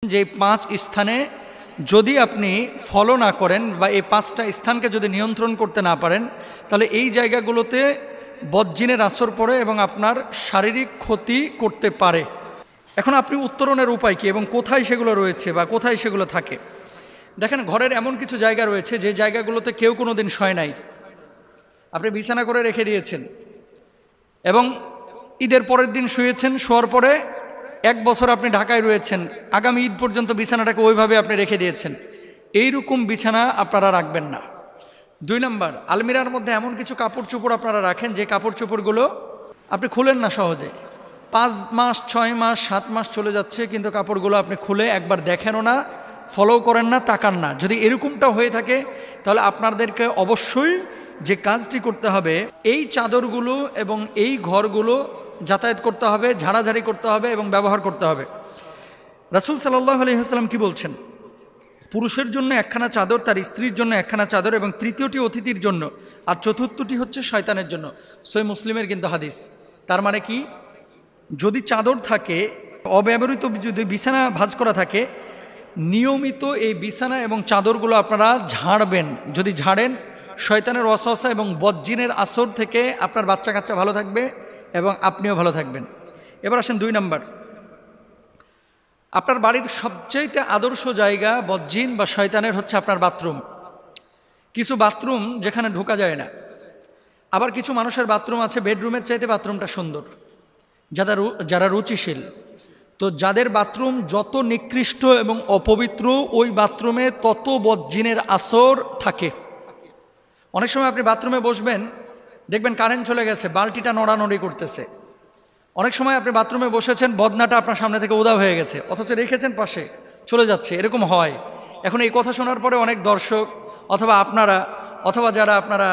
যে 5 স্থানে যদি আপনি ফলো না করেন বা এই 5টা স্থানকে যদি নিয়ন্ত্রণ করতে না পারেন, তাহলে এই জায়গাগুলোতে বদজিনের আসর পড়ে এবং আপনার শারীরিক ক্ষতি করতে পারে। এখন আপনি উত্তরণের উপায় কি এবং কোথায় সেগুলো রয়েছে বা কোথায় সেগুলো থাকে? দেখেন, ঘরের এমন কিছু জায়গা রয়েছে যে জায়গাগুলোতে কেউ কোনো দিন শয় নাই, আপনি বিছানা করে রেখে দিয়েছেন এবং ঈদের পরের দিন শুয়েছেন, শোয়ার পরে 1 বছর আপনি ঢাকায় রয়েছেন, আগামী ঈদ পর্যন্ত বিছানাটাকে ওইভাবে আপনি রেখে দিয়েছেন। এইরকম বিছানা আপনারা রাখবেন না। 2 নম্বর, আলমিরার মধ্যে এমন কিছু কাপড় চোপড় আপনারা রাখেন যে কাপড় চোপড়গুলো আপনি খুলেন না সহজে। 5 মাস 6 মাস 7 মাস চলে যাচ্ছে, কিন্তু কাপড়গুলো আপনি খুলে একবার দেখেনও না, ফলো করেন না, তাকান না। যদি এরকমটা হয়ে থাকে তাহলে আপনাদেরকে অবশ্যই যে কাজটি করতে হবে, এই চাদরগুলো এবং এই ঘরগুলো যাতায়াত করতে হবে, ঝাড়াঝাড়ি করতে হবে এবং ব্যবহার করতে হবে। রাসূল সাল্লাল্লাহু আলাইহি ওয়াসাল্লাম কি বলছেন? পুরুষের জন্য 1খানা চাদর, তার স্ত্রীর জন্য 1খানা চাদর এবং তৃতীয়টি অতিথির জন্য, আর চতুর্থটি হচ্ছে শয়তানের জন্য। সহিহ মুসলিমের কিন্তু হাদিস। তার মানে কি, যদি চাদর থাকে, অব্যবহৃত যদি বিছানা ভাঁজ করা থাকে, নিয়মিত এই বিছানা এবং চাদরগুলো আপনারা ঝাড়বেন। যদি ঝাড়েন, শয়তানের ওয়াসওয়াসা এবং বদজিনের আসর থেকে আপনার বাচ্চা কাচ্চা ভালো থাকবে এবং আপনিও ভালো থাকবেন। এবার আসেন 2 নম্বর, আপনার বাড়ির সবচাইতে আদর্শ জায়গা বদজিন বা শয়তানের হচ্ছে আপনার বাথরুম। কিছু বাথরুম যেখানে ঢোকা যায় না, আবার কিছু মানুষের বাথরুম আছে বেডরুমের চাইতে বাথরুমটা সুন্দর, যারা রুচিশীল। তো যাদের বাথরুম যত নিকৃষ্ট এবং অপবিত্র, ওই বাথরুমে তত বদজিনের আসর থাকে। অনেক সময় আপনি বাথরুমে বসবেন, দেখবেন কারেন্ট চলে গেছে, বালতিটা নড়ানড়ি করতেছে। অনেক সময় আপনি বাথরুমে বসেছেন, বদনাটা আপনার সামনে থেকে উধাও হয়ে গেছে, অথচ রেখেছেন পাশে, চলে যাচ্ছে। এরকম হয়। এখন এই কথা শোনার পরে অনেক দর্শক অথবা আপনারা অথবা যারা আপনারা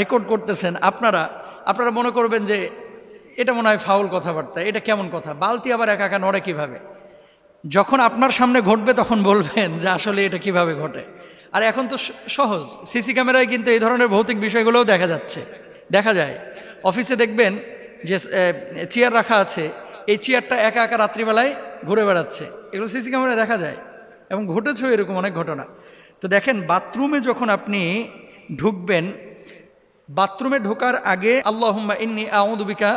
রেকর্ড করতেছেন, আপনারা মনে করবেন যে এটা মনে হয় ফাউল কথাবার্তা, এটা কেমন কথা, বালতি আবার একা একা নড়ে কীভাবে? যখন আপনার সামনে ঘটবে তখন বলবেন যে আসলে এটা কিভাবে ঘটে। আর এখন তো সহজ, সিসি ক্যামেরায় কিন্তু এই ধরনের ভৌতিক বিষয়গুলোও দেখা যায়। অফিসে দেখবেন যে চেয়ার রাখা আছে, এই চেয়ারটা একা একা রাত্রিবেলায় ঘুরে বেড়াচ্ছে, এগুলো সিসি ক্যামেরায় দেখা যায় এবং ঘটেছেও এরকম অনেক ঘটনা। তো দেখেন, বাথরুমে যখন আপনি ঢুকবেন, বাথরুমে ঢোকার আগে আল্লাহুম্মা ইন্নী আউযু বিকা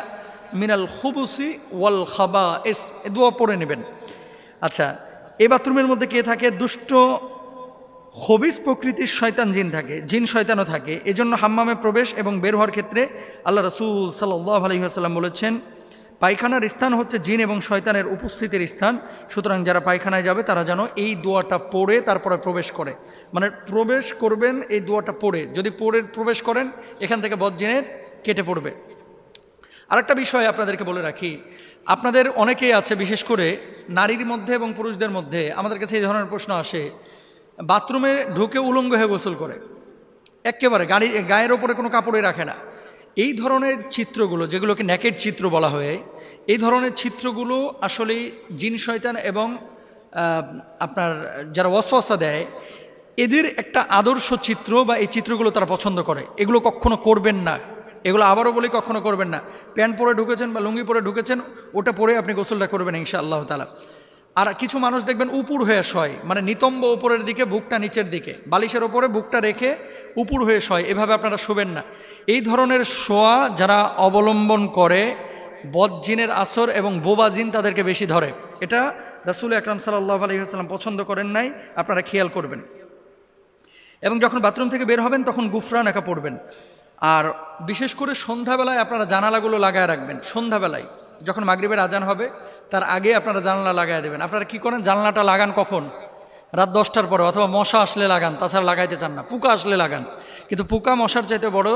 মিনাল খুবুসি ওয়াল খাবাইস দোয়া পড়ে নেবেন। আচ্ছা, এই বাথরুমের মধ্যে কে থাকে? দুষ্ট খবিস প্রকৃতির শয়তান জিন থাকে, জিন শয়তানও থাকে। এজন্য হাম্মামে প্রবেশ এবং বের হওয়ার ক্ষেত্রে আল্লাহ রাসূল সাল্লাল্লাহু আলাইহি ওয়াসাল্লাম বলেছেন, পায়খানার স্থান হচ্ছে জিন এবং শয়তানের উপস্থিতির স্থান। সুতরাং যারা পায়খানায় যাবে তারা যেন এই দোয়াটা পড়ে তারপরে প্রবেশ করে, মানে প্রবেশ করবেন এই দোয়াটা পড়ে। যদি পড়ে প্রবেশ করেন, এখান থেকে বদজিনের কেটে পড়বে। আরেকটা বিষয় আপনাদেরকে বলে রাখি, আপনাদের অনেকেই আছে, বিশেষ করে নারীর মধ্যে এবং পুরুষদের মধ্যে আমাদের কাছে এই ধরনের প্রশ্ন আসে, বাথরুমে ঢুকে উলঙ্গ হয়ে গোসল করে, একেবারে গায়ের ওপরে কোনো কাপড়ই রাখে না। এই ধরনের চিত্রগুলো, যেগুলোকে নেকেড চিত্র বলা হয়, এই ধরনের চিত্রগুলো আসলে জিন শয়তান এবং আপনার যারা ওয়াসওয়াসা দেয়, এদের একটা আদর্শ চিত্র বা এই চিত্রগুলো তারা পছন্দ করে। এগুলো কখনো করবেন না, এগুলো আবারও বলি কখনো করবেন না। প্যান্ট পরে ঢুকেছেন বা লুঙ্গি পরে ঢুকেছেন, ওটা পরে আপনি গোসলটা করবেন ইনশাআল্লাহ তাআলা। আর কিছু মানুষ দেখবেন উপুর হয়ে শয়, মানে নিতম্ব উপরের দিকে, বুকটা নিচের দিকে, বালিশের ওপরে বুকটা রেখে উপুর হয়ে শয়, এভাবে আপনারা শোবেন না। এই ধরনের শোয়া যারা অবলম্বন করে, বদজিনের আসর এবং বোবা জিন তাদেরকে বেশি ধরে। এটা রাসূল আকরাম সাল্লাল্লাহু আলাইহি ওয়াসাল্লাম পছন্দ করেন নাই, আপনারা খেয়াল করবেন। এবং যখন বাথরুম থেকে বের হবেন তখন গুফরান একা পড়বেন। আর বিশেষ করে সন্ধ্যাবেলায় আপনারা জানালাগুলো লাগায় রাখবেন। সন্ধ্যাবেলায় যখন মাগরিবের আজান হবে তার আগে আপনারা জানালা লাগায় দেবেন। আপনারা কি করেন, জানালাটা লাগান কখন? রাত 10টার পরে, অথবা মশা আসলে লাগান, তাছাড়া লাগাইতে চান না। পোকা আসলে লাগান, কিন্তু পোকা মশার চাইতে বড়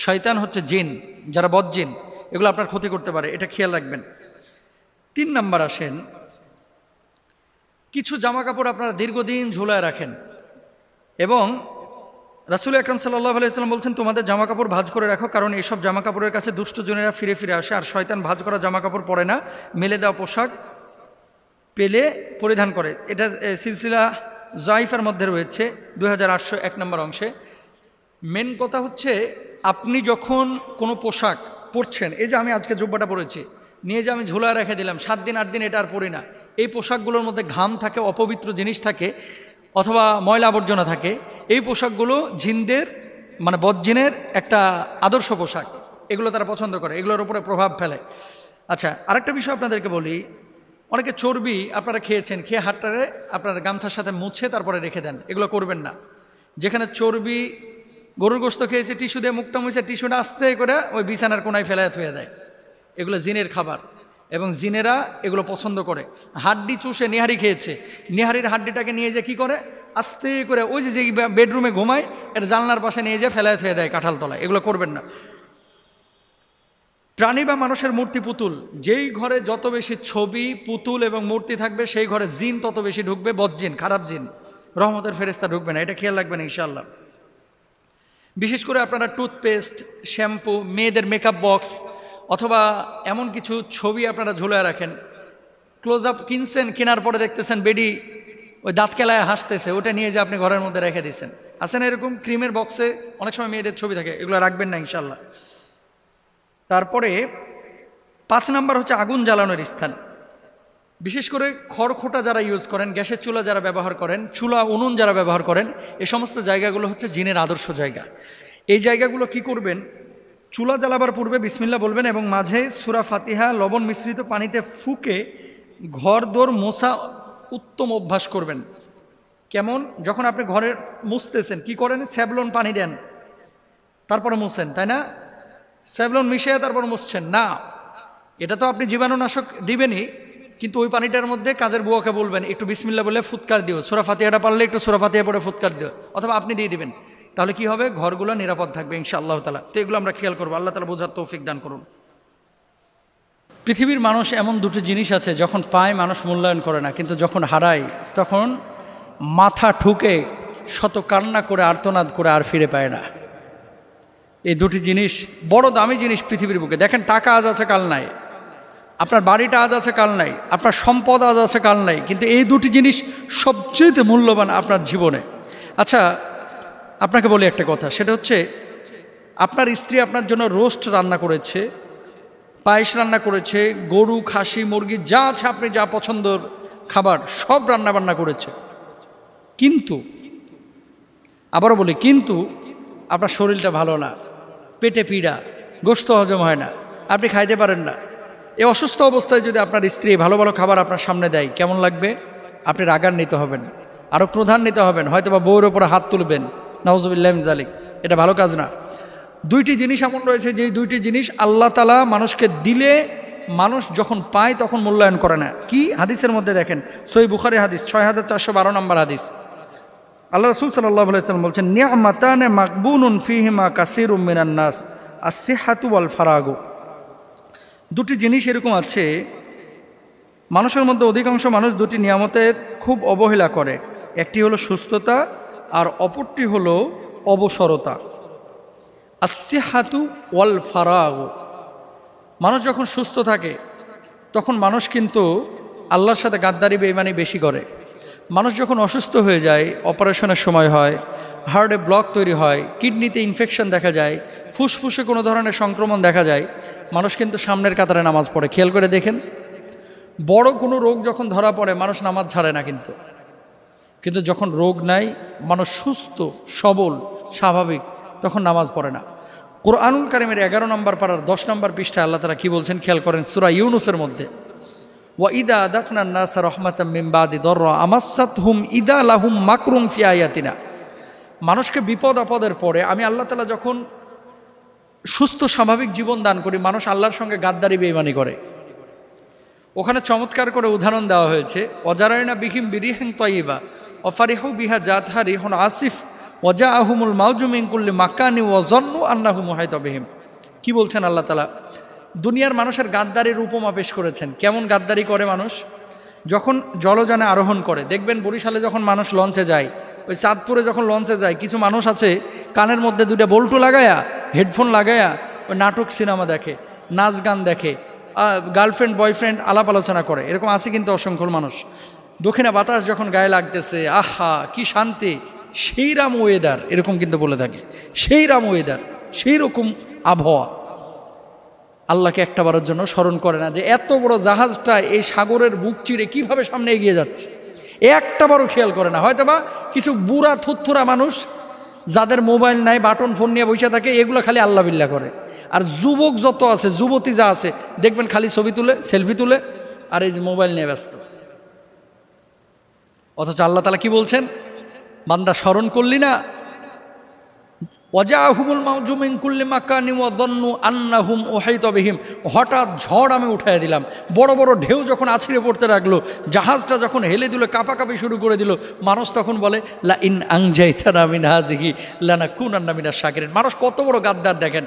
শয়তান হচ্ছে জিন, যারা বদজিন, এগুলো আপনার ক্ষতি করতে পারে, এটা খেয়াল রাখবেন। 3 নম্বর আসেন, কিছু জামা কাপড় আপনারা দীর্ঘদিন ঝুলায় রাখেন এবং রাসূল আকরাম সাল্লাল্লাহু আলাইহি ওয়াসাল্লাম বলছেন, তোমাদের জামা কাপড় ভাঁজ করে রাখো, কারণ এসব জামা কাপড়ের কাছে দুষ্টজনেরা ফিরে ফিরে আসে, আর শয়তান ভাঁজ করা জামা কাপড় পরে না, মেলে দেওয়া পোশাক পেলে পরিধান করে। এটা সিলসিলা জাইফার মধ্যে রয়েছে 2801 নম্বর অংশে। মেন কথা হচ্ছে, আপনি যখন কোনো পোশাক পরছেন, এই যে আমি আজকে জুব্বাটা পরেছি, নিয়ে যে আমি ঝুলায় রেখে দিলাম, 7 দিন 8 দিন এটা আর পরি না, এই পোশাকগুলোর মধ্যে ঘাম থাকে, অপবিত্র জিনিস থাকে, অথবা ময়লা আবর্জনা থাকে। এই পোশাকগুলো জিনদের মানে বদজিনের একটা আদর্শ পোশাক, এগুলো তারা পছন্দ করে, এগুলোর উপরে প্রভাব ফেলে। আচ্ছা, আরেকটা বিষয় আপনাদেরকে বলি, অনেকে চর্বি আপনারা খেয়েছেন, খেয়ে হাতটারে আপনারা গামছার সাথে মুছে তারপরে রেখে দেন, এগুলো করবেন না। যেখানে চর্বি, গরুর গোস্ত খেয়েছে, টিস্যু দিয়ে মুখটা মুছে টিস্যুটা আস্তে করে ওই বিছানার কোনায় ফেলায় থুয়ে দেয়, এগুলো জিনের খাবার এবং জিনেরা এগুলো পছন্দ করে। হাড্ডি চুষে নিহারি খেয়েছে, নিহারির হাড্ডিটাকে নিয়ে যে কি করে আস্তে করে ওই যে বেডরুমে ঘুমায় এটা জানলার পাশে নিয়ে যে ফেলায় থুয়ে দেয় কাঁঠাল তলায়, এগুলো করবেন না। প্রাণী বা মানুষের মূর্তি, পুতুল, যেই ঘরে যত বেশি ছবি, পুতুল এবং মূর্তি থাকবে সেই ঘরে জিন তত বেশি ঢুকবে, বদজিন, খারাপ জিন, রহমতের ফেরেশতা ঢুকবে না, এটা খেয়াল রাখবেন ইনশাআল্লাহ। বিশেষ করে আপনারা টুথপেস্ট, শ্যাম্পু, মেয়েদের মেকআপ বক্স অথবা এমন কিছু ছবি আপনারা ঝুলে রাখেন, ক্লোজ আপ কিনছেন, কেনার পরে দেখতেছেন বেডি ওই দাঁত কেলায় হাসতেছে, ওটা নিয়ে যে আপনি ঘরের মধ্যে রেখে দিচ্ছেন। আসেন এরকম ক্রিমের বক্সে অনেক সময় মেয়েদের ছবি থাকে, এগুলো রাখবেন না ইনশাআল্লাহ। তারপরে 5 নাম্বার হচ্ছে আগুন জ্বালানোর স্থান। বিশেষ করে খড়খোটা যারা ইউজ করেন, গ্যাসের চুলা যারা ব্যবহার করেন, চুলা উনুন যারা ব্যবহার করেন, এই সমস্ত জায়গাগুলো হচ্ছে জিনের আদর্শ জায়গা। এই জায়গাগুলো কি করবেন, চুলা জ্বালাবার পূর্বে বিসমিল্লাহ বলবেন এবং মাঝে সূরা ফাতিহা লবণ মিশ্রিত পানিতে ফুঁকে ঘর দোর মোছা উত্তম অভ্যাস করবেন। কেমন, যখন আপনি ঘরে মুছতেছেন কি করেন, স্যাভলন পানি দেন তারপরে মুছেন, তাই না? স্যাভলন মিশিয়ে তারপর মুছছেন না, এটা তো আপনি জীবাণুনাশক দিবেনই, কিন্তু ওই পানিটার মধ্যে কাজের বুয়াকে বলবেন একটু বিসমিল্লাহ বলে ফুৎকার দিও, সূরা ফাতিহাটা পারলে একটু সূরা ফাতিহা পড়ে ফুৎকার দিও, অথবা আপনি দিয়ে দিবেন, তাহলে কি হবে, ঘরগুলো নিরাপদ থাকবে ইনশাআল্লাহ তাআলা। তো এগুলো আমরা খেয়াল করবো, আল্লাহ তাআলা বোঝার তৌফিক দান করুন। পৃথিবীর মানুষ এমন দুটো জিনিস আছে, যখন পায় মানুষ মূল্যায়ন করে না, কিন্তু যখন হারায় তখন মাথা ঠুকে শত কান্না করে আর্তনাদ করে আর ফিরে পায় না। এই দুটি জিনিস বড় দামি জিনিস পৃথিবীর বুকে। দেখেন, টাকা আজ আছে কাল নাই, আপনার বাড়িটা আজ আছে কাল নাই, আপনার সম্পদ আজ আছে কাল নাই, কিন্তু এই দুটি জিনিস সবচেয়ে মূল্যবান আপনার জীবনে। আচ্ছা, আপনাকে বলি একটা কথা, সেটা হচ্ছে আপনার স্ত্রী আপনার জন্য রোস্ট রান্না করেছে, পায়েস রান্না করেছে, গরু, খাসি, মুরগি যা আছে আপনি যা পছন্দের খাবার সব রান্না বান্না করেছে, কিন্তু আবারও বলি কিন্তু আপনার শরীরটা ভালো না, পেটে পীড়া, গোশত হজম হয় না, আপনি খাইতে পারেন না। এই অসুস্থ অবস্থায় যদি আপনার স্ত্রী ভালো ভালো খাবার আপনার সামনে দেয়, কেমন লাগবে? আপনি রাগান্বিত হবেন, আরও ক্রোধান্বিত হবেন, হয়তো বা বউর ওপরে হাত তুলবেন, নাউজুবিল্লাহি মিন যালিক। এটা ভালো কাজ না। দুইটি জিনিস এমন রয়েছে যেই দুইটি জিনিস আল্লাহ তাআলা মানুষকে দিলে মানুষ যখন পায় তখন মূল্যায়ন করে না। কি হাদিসের মধ্যে দেখেন, সহিহ বুখারী হাদিস 6412 নম্বর হাদিস, আল্লাহ রাসূল সাল্লাল্লাহু আলাইহি ওয়াসাল্লাম বলছেন, নি'মাতানে মাকবুনুন ফীহিমা কাসীরুম মিনান নাস, আস-সিহহাতু ওয়াল ফারাগু। দুটি জিনিস এরকম আছে, মানুষের মধ্যে অধিকাংশ মানুষ দুটি নিয়ামতের খুব অবহেলা করে। একটি হলো সুস্থতা আর অপরটি হলো অবসরতা। আস-সিহহাতু ওয়াল ফারাগু। মানুষ যখন সুস্থ থাকে তখন মানুষ কিন্তু আল্লাহর সাথে গাদ্দারি বেঈমানি বেশি করে। মানুষ যখন অসুস্থ হয়ে যায়, অপারেশনের সময় হয়, হার্টে ব্লক তৈরি হয়, কিডনিতে ইনফেকশন দেখা যায়, ফুসফুসে কোনো ধরনের সংক্রমণ দেখা যায়, মানুষ কিন্তু সামনের কাতারে নামাজ পড়ে। খেয়াল করে দেখেন, বড় কোনো রোগ যখন ধরা পড়ে মানুষ নামাজ ছাড়ে না, কিন্তু যখন রোগ নাই, মানুষ সুস্থ সবল স্বাভাবিক, তখন নামাজ পড়ে না। কুরআনুল কারীমের 11 নম্বর পারার 10 নম্বর পৃষ্ঠায় আল্লাহ তাআলা কি বলছেন খেয়াল করেন, সূরা ইউনূসের মধ্যে, ওয়া ইদা আযাকনা আন-নাসা রাহমাতাম মিন বাদি দাররা আমাসসাতহুম ইদা লাহুম মাকরুম ফি আয়াতিনা। মানুষকে বিপদ আপদের পরে আমি আল্লাহ তাআলা যখন সুস্থ স্বাভাবিক জীবন দান করি, মানুষ আল্লাহর সঙ্গে গাদ্দারি বেঈমানি করে। ওখানে চমৎকার করে উদাহরণ দেওয়া হয়েছে, ওয়াজারাইনা বিহিম বিরিহিন তাইয়্যিবা ওয়া ফারিহু বিহা জাতহা রিহুন আসিফ ওয়াজাআহুমুল মাউজু মিন কুল্লি মাকানি ওয়া যান্নু আন্নাহু মুহাইতা বিহিম। কি বলছেন আল্লাহ তাআলা? দুনিয়ার মানুষের গাদ্দারির উপমা পেশ করেছেন। কেমন গাদ্দারি করে মানুষ? যখন জলযানে আরোহণ করে, দেখবেন বরিশালে যখন মানুষ লঞ্চে যায়, ওই চাঁদপুরে যখন লঞ্চে যায়, কিছু মানুষ আছে কানের মধ্যে দুইটা বল্টু লাগায়া, হেডফোন লাগায়া ওই নাটক সিনেমা দেখে, নাচ গান দেখে, গার্লফ্রেন্ড বয়ফ্রেন্ড আলাপ আলোচনা করে, এরকম আছে কিন্তু অসংখ্য মানুষ। দক্ষিণা বাতাস যখন গায়ে লাগতেছে, আহা কি শান্তি, সেই রাম ওয়েদার, এরকম কিন্তু বলে থাকে, সেই রাম ওয়েদার, সেই রকম আবহাওয়া। আল্লাহকে একটাবারের জন্য স্মরণ করে না যে এত বড় জাহাজটা এই সাগরের বুক চিরে কীভাবে সামনে এগিয়ে যাচ্ছে, একটাবারও খেয়াল করে না। হয়তো বা কিছু বুড়া থুত্থুরা মানুষ যাদের মোবাইল নাই, বাটন ফোন নিয়ে বসে থাকে, এগুলো খালি আল্লাহ বিল্লাহ করে। আর যুবক যত আছে, যুবতী যা আছে, দেখবেন খালি ছবি তুলে, সেলফি তুলে, আর এই যে মোবাইল নিয়ে ব্যস্ত। অথচ আল্লাহ তাআলা কি বলছেন, বান্দা স্মরণ করলি না, ওয়াজাহুমুল মাউজু মিন কুল্লি মাকানি ওয়া যান্নু আন্নাহুম উহাইতা বিহিম, হঠাৎ ঝড় আমি উঠায় দিলাম, বড় বড় ঢেউ যখন আছড়ে পড়তে লাগলো, জাহাজটা যখন হেলে দিল, কাঁপাকাঁপি শুরু করে দিল, মানুষ তখন বলে লা ইন আনজাইতানা মিন হাযিহি লানাকুনান্না মিনাশ শাকিরিন। মানুষ কত বড় গাদ্দার দেখেন।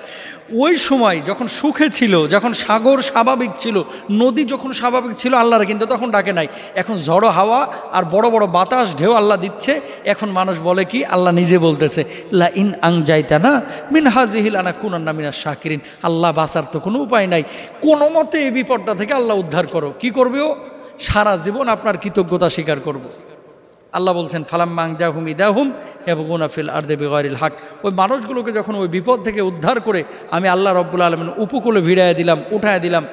ওই সময় যখন সুখে ছিল, যখন সাগর স্বাভাবিক ছিল, নদী যখন স্বাভাবিক ছিল, আল্লাহর কিন্তু তখন ডাকে নাই। এখন ঝড়ো হাওয়া আর বড় বড় বাতাস ঢেউ আল্লাহ দিচ্ছে, এখন মানুষ বলে কি, আল্লাহ নিজে বলতেছে লা ইন আনজাইতানা মিন হাযিহি লানাকুনান্না মিনাশ শাকিরিন। আল্লাহ বাঁচার তো কোনো উপায় নাই, কোনো মতে এই বিপদটা থেকে আল্লাহ উদ্ধার করো। কি করবে ও? সারা জীবন আপনার কৃতজ্ঞতা স্বীকার করব। আল্লাহ বলছেন ফালাম্মা আনজাহুম ইদাহুম ইয়াবগুনা ফিল আরদি বিগাইরিল হক। ওই মানুষগুলোকে যখন ওই বিপদ থেকে উদ্ধার করে আমি আল্লাহ রাব্বুল আলামিন উপকূলে ভিড়াইয়া দিলাম, উঠায় দিলাম,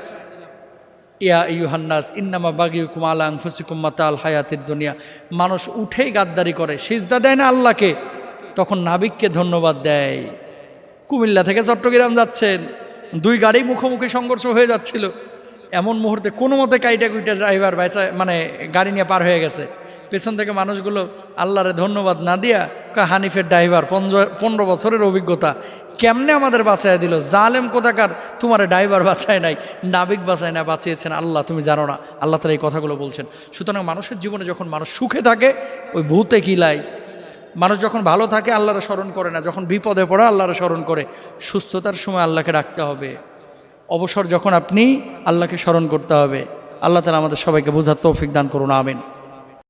ইয়া আইয়ুহান নাস ইন্নামা বাগিয়ুকুম আলা আনফুসিকুম মাতাল হায়াতিদ দুনিয়া। মানুষ উঠেই গাদ্দারি করে, সিজদা দেয় না আল্লাহকে, তখন নাবিককে ধন্যবাদ দেয়। কুমিল্লা থেকে চট্টগ্রাম যাচ্ছেন, দুই গাড়ি মুখোমুখি সংঘর্ষ হয়ে যাচ্ছিল, এমন মুহূর্তে কোনো মতে কাইটা কুইটা ড্রাইভার মানে গাড়ি নিয়ে পার হয়ে গেছে। পেছন থেকে মানুষগুলো আল্লাহরে ধন্যবাদ না দিয়া হানিফের ড্রাইভার, 15 বছরের অভিজ্ঞতা, কেমনে আমাদের বাঁচায় দিল, জালেম কোথাকার, তোমার ড্রাইভার বাঁচায় নাই, নাবিক বাঁচায় না, বাঁচিয়েছেন আল্লাহ, তুমি জানো না। আল্লাহ তাআলা এই কথাগুলো বলছেন। সুতরাং মানুষের জীবনে যখন মানুষ সুখে থাকে ওই ভূতে কিলাই, মানুষ যখন ভালো থাকে আল্লাহরে স্মরণ করে না, যখন বিপদে পড়ে আল্লাহরে স্মরণ করে। সুস্থতার সময় আল্লাহকে ডাকতে হবে, অবসর যখন আপনি আল্লাহকে স্মরণ করতে হবে। আল্লাহ তাআলা আমাদের সবাইকে বোঝার তৌফিক দান করুন, আমিন।